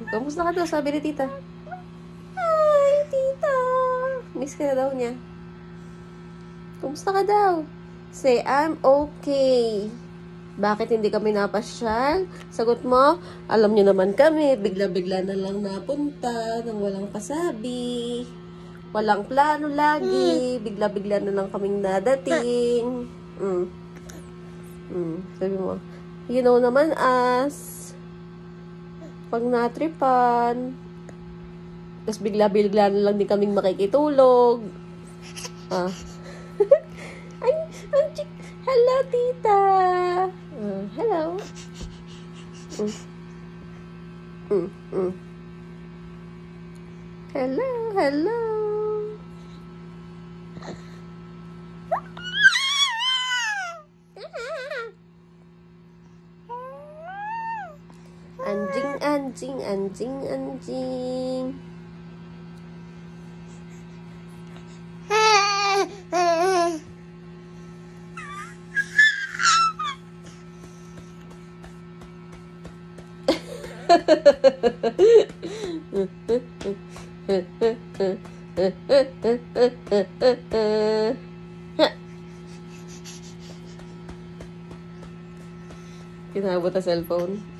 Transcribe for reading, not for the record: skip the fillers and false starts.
Kamusta ka daw? Sabi ni tita. Hi, tita. Miss ka na daw niya. Kamusta ka daw? Say, I'm okay. Bakit hindi kami napasyal? Sagot mo, alam niyo naman kami, bigla-bigla na lang napunta, nang walang pasabi. Walang plano lagi, bigla-bigla na lang kaming nadating. Sabi mo, you know naman us, pag natripan, tapos bigla-bigla na lang din kaming makikitulog. Hello, tita. Hello. Hello, hello. Anjing, anjing, anjing, anjing. Kinabot ang cellphone.